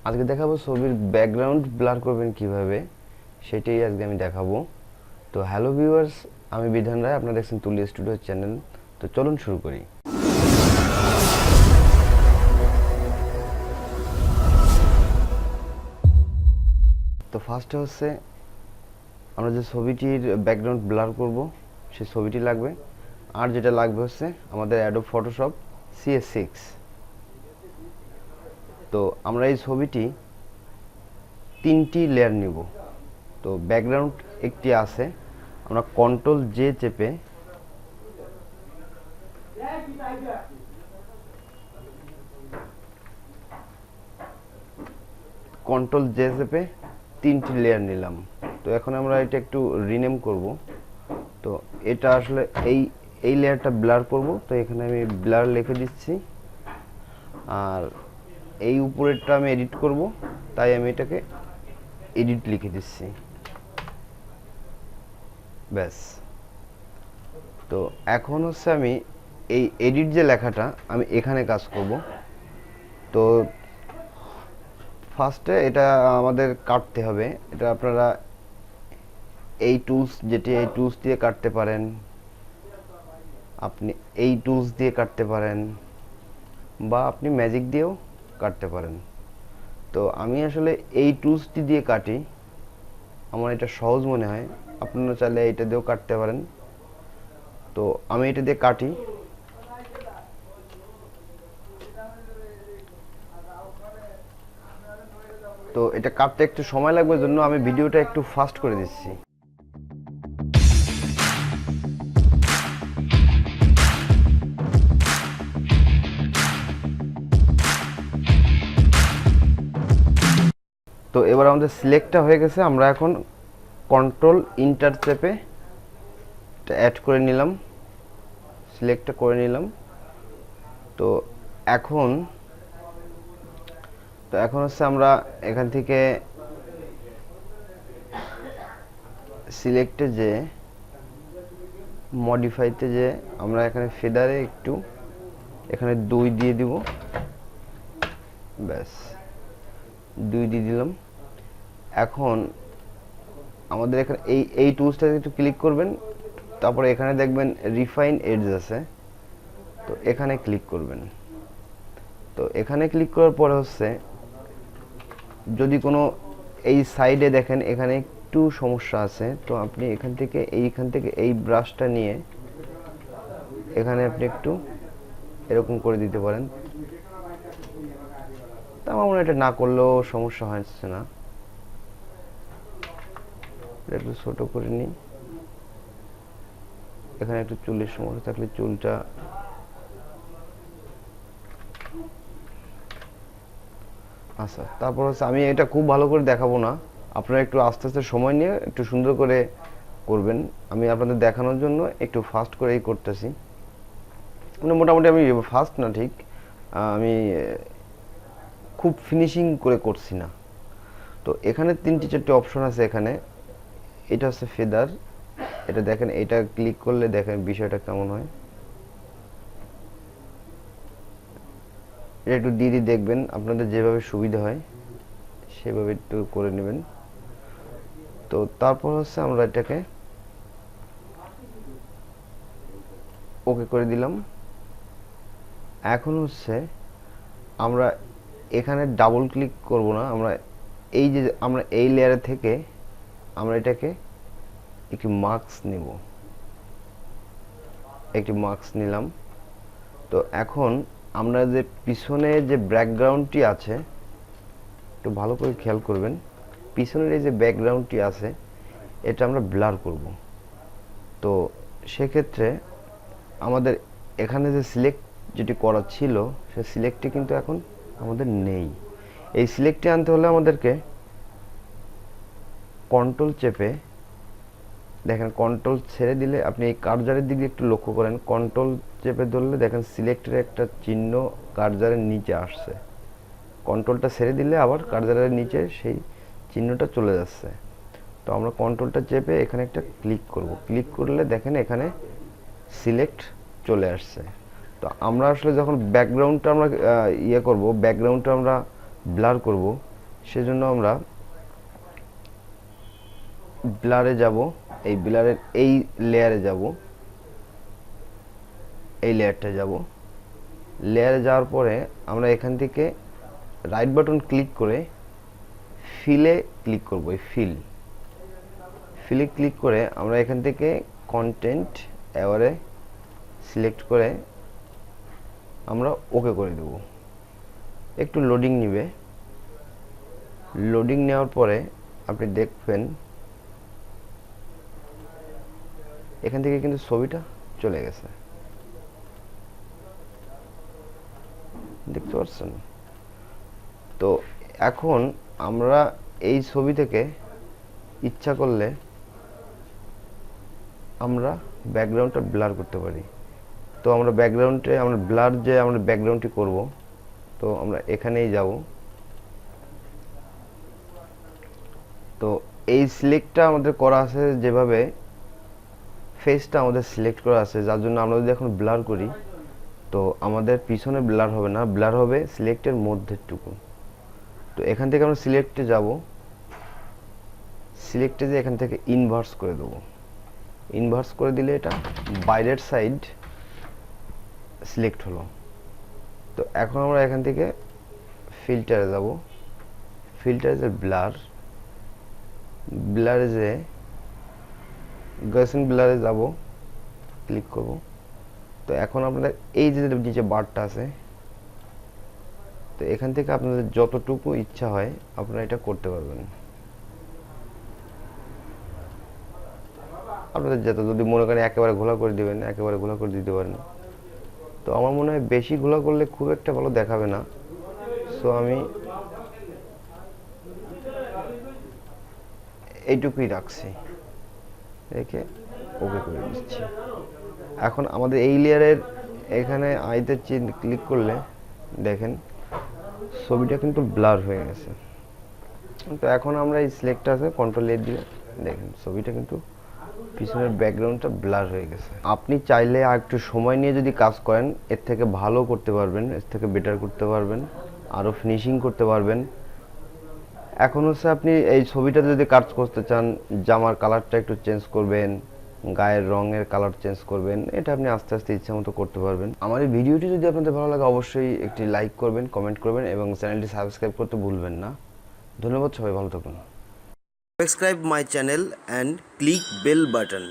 আজকে দেখাবো ছবির ব্যাকগ্রাউন্ড ব্লার করবেন কিভাবে, সেটাই আজকে আমি দেখাবো। তো হ্যালো ভিউয়ার্স, আমি বিধান রায়, আপনারা দেখছেন তুলি স্টুডিও চ্যানেল। তো চলুন শুরু করি। তো ফার্স্টে হচ্ছে আমরা যে ছবিটির ব্যাকগ্রাউন্ড ব্লার করব সেই ছবিটি লাগবে, আর যেটা লাগবে হচ্ছে আমাদের অ্যাডোব ফটোশপ CS6। তো আমরা এই ছবিটি 3টি লেয়ার নিব। তো ব্যাকগ্রাউন্ড একটি আছে, আমরা কন্ট্রোল জে চেপে 3টি লেয়ার নিলাম। তো এখন আমরা এটা একটু রিনেম করব। তো এটা আসলে এই এই লেয়ারটা ব্লার করব, তো এখানে আমি ব্লার লিখে দিচ্ছি। আর এই উপরেরটা আমি এডিট করব, তাই আমি এটাকে এডিট লিখে দিচ্ছি, ব্যাস। তো এখন হচ্ছে আমি এই এডিট যে লেখাটা আমি এখানে কাজ করব। তো ফার্স্টে এটা আমাদের কাটতে হবে। এটা আপনারা এই টুলস দিয়ে কাটতে পারেন, আপনি এই টুলস দিয়ে কাটতে পারেন, বা আপনি ম্যাজিক দিয়েও কাটতে পারেন। তো আমি আসলে এই টুলসটি দিয়ে কাটি, আমার এটা সহজ মনে হয়। আপনারা চাইলে এটা দিয়েও কাটতে পারেন। তো আমি এটা দিয়ে কাটি। তো এটা কাটতে একটু সময় লাগবে, জন্য আমি ভিডিওটা একটু ফাস্ট করে দিচ্ছি। তো এবার আমাদের সিলেক্টটা হয়ে গেছে, আমরা এখন কন্ট্রোল ইন্টার চেপে এটা অ্যাড করে নিলাম, সিলেক্টটা করে নিলাম। তো এখন হচ্ছে আমরা এখান থেকে সিলেক্টে যে মডিফাইতে যে আমরা এখানে ফেদারে একটু এখানে 2 দিয়ে দিব, ব্যাস 2 দিয়ে দিলাম। এখন আমাদের এখানে এই টুলসটাতে একটু ক্লিক করবেন, তারপরে এখানে দেখবেন রিফাইন এডজ আছে, তো এখানে ক্লিক করবেন। তো এখানে ক্লিক করার পরে হচ্ছে যদি কোনো এই সাইডে দেখেন এখানে একটু সমস্যা আছে, তো আপনি এখান থেকে এই ব্রাশটা নিয়ে এখানে আপনি একটু এরকম করে দিতে পারেন। তা আমার মনে হয় এটা না করলেও সমস্যা হচ্ছে না। একটু ছোট করে নিই। এখানে একটু চুলের সমস্যা থাকলে চুলটা আচ্ছা, তারপর হচ্ছে আমি এটা খুব ভালো করে দেখাবো না, আপনারা একটু আস্তে আস্তে সময় নিয়ে একটু সুন্দর করে করবেন। আমি আপনাদের দেখানোর জন্য একটু ফাস্ট করেই করতেছি, মানে মোটামুটি আমি ফাস্ট না, ঠিক আমি খুব ফিনিশিং করে করছি না। তো এখানে 3-4টে অপশন আছে। এখানে এটা হচ্ছে ফেদার, এটা দেখেন, এটা ক্লিক করলে দেখেন বিষয়টা কেমন হয়। এটা একটু দিয়ে দেখবেন, আপনাদের যেভাবে সুবিধা হয় সেভাবে একটু করে নেবেন। তো তারপর হচ্ছে আমরা এটাকে ওকে করে দিলাম। এখন হচ্ছে আমরা এখানে ডাবল ক্লিক করব না, আমরা এই লেয়ারে থেকে আমরা এটাকে একটি মার্কস নিব, একটি মার্কস নিলাম। তো এখন আমরা যে পিছনে যে ব্যাকগ্রাউন্ডটি আছে, একটু ভালো করে খেয়াল করবেন, পিছনের এই যে ব্যাকগ্রাউন্ডটি আছে এটা আমরা ব্লার করব। তো সেক্ষেত্রে আমাদের এখানে যে সিলেক্ট যেটি করা ছিল সে সিলেক্টটি কিন্তু এখন আমাদের নেই। এই সিলেক্টটি আনতে হলে আমাদেরকে কন্ট্রোল চেপে দেখেন, কন্ট্রোল ছেড়ে দিলে আপনি এই কার্জারের দিকে একটু লক্ষ্য করেন, কন্ট্রোল চেপে ধরলে দেখেন সিলেক্টের একটা চিহ্ন কার্জারের নিচে আসছে। কন্ট্রোলটা ছেড়ে দিলে আবার কার্জারের নিচে সেই চিহ্নটা চলে যাচ্ছে। তো আমরা কন্ট্রোলটা চেপে এখানে একটা ক্লিক করব, ক্লিক করলে দেখেন এখানে সিলেক্ট চলে আসছে। তো আমরা আসলে যখন ব্যাকগ্রাউন্ডটা আমরা ব্যাকগ্রাউন্ডটা আমরা ব্লার করব, সেজন্য আমরা ব্লারে যাব, এই ব্লারের এই লেয়ারে যাব, এই লেয়ারটা যাব। লেয়ারে যাওয়ার পরে আমরা এখান থেকে রাইট বাটন ক্লিক করে ফিলে ক্লিক করব। এই ফিলে ক্লিক করে আমরা এখান থেকে কন্টেন্ট এবারে সিলেক্ট করে আমরা ওকে করে দেব। একটু লোডিং নেবে। লোডিং নেওয়ার পরে আপনি দেখবেন এখান থেকে কিন্তু ছবিটা চলে গেছে, দেখতে পাচ্ছেন? তো এখন আমরা এই ছবি থেকে ইচ্ছা করলে আমরা ব্যাকগ্রাউন্ডটা ব্লার করতে পারি। তো আমরা ব্যাকগ্রাউন্ডটি করব। তো আমরা এখানেই যাব। তো এই সিলেক্টটা আমাদের করা আছে, যেভাবে ফেসটা আমাদের সিলেক্ট করা আছে, যার জন্য আমরা যদি এখন ব্লার করি তো আমাদের পিছনে ব্লার হবে না, ব্লার হবে সিলেক্টের মধ্যেরটুকু। তো এখান থেকে আমরা সিলেক্টে যাব। সিলেক্টে যে এখান থেকে ইনভার্স করে দেব। ইনভার্স করে দিলে এটা বাইরের সাইড সিলেক্ট হলো। তো এখন আমরা এখান থেকে ফিল্টারে যাব। ফিল্টারে যে ব্লারে যে গাসিন ব্লারে যাব, ক্লিক করব। তো এখন আপনাদের এই যে নিচে বারটা আছে, তো এখান থেকে আপনাদের যতটুকু ইচ্ছা হয় আপনারা এটা করতে পারবেন। আপনাদের যদি মনে করেন একেবারে ঘোলা করে দিবেন, একেবারে ঘোলা করে দিতে পারেন। তো আমার মনে হয় বেশি ঘোলা করলে খুব একটা ভালো দেখাবে না, সো আমি এইটুকুই রাখছি, রেখে ওকে করে দিচ্ছি। এখন আমাদের এই লেয়ারের এখানে আইতে ক্লিক করলে দেখেন ছবিটা কিন্তু ব্লার হয়ে গেছে। তো এখন আমরা এই সিলেক্টটা আছে, কন্ট্রোল এ দিয়ে দেখেন ছবিটা কিন্তু পিছনের ব্যাকগ্রাউন্ডটা ব্লার হয়ে গেছে। আপনি চাইলে আর একটু সময় নিয়ে যদি কাজ করেন এর থেকে ভালো করতে পারবেন, এর থেকে বেটার করতে পারবেন, আরও ফিনিশিং করতে পারবেন। এখন হচ্ছে আপনি এই ছবিটা যদি কাজ করতে চান, জামার কালারটা একটু চেঞ্জ করবেন, গায়ের রঙের কালার চেঞ্জ করবেন, এটা আপনি আস্তে আস্তে ইচ্ছা মতো করতে পারবেন। আমার এই ভিডিওটি যদি আপনাদের ভালো লাগে অবশ্যই একটি লাইক করবেন, কমেন্ট করবেন এবং চ্যানেলটি সাবস্ক্রাইব করতে ভুলবেন না। ধন্যবাদ, সবাই ভালো থাকুন। Subscribe my channel and click bell button.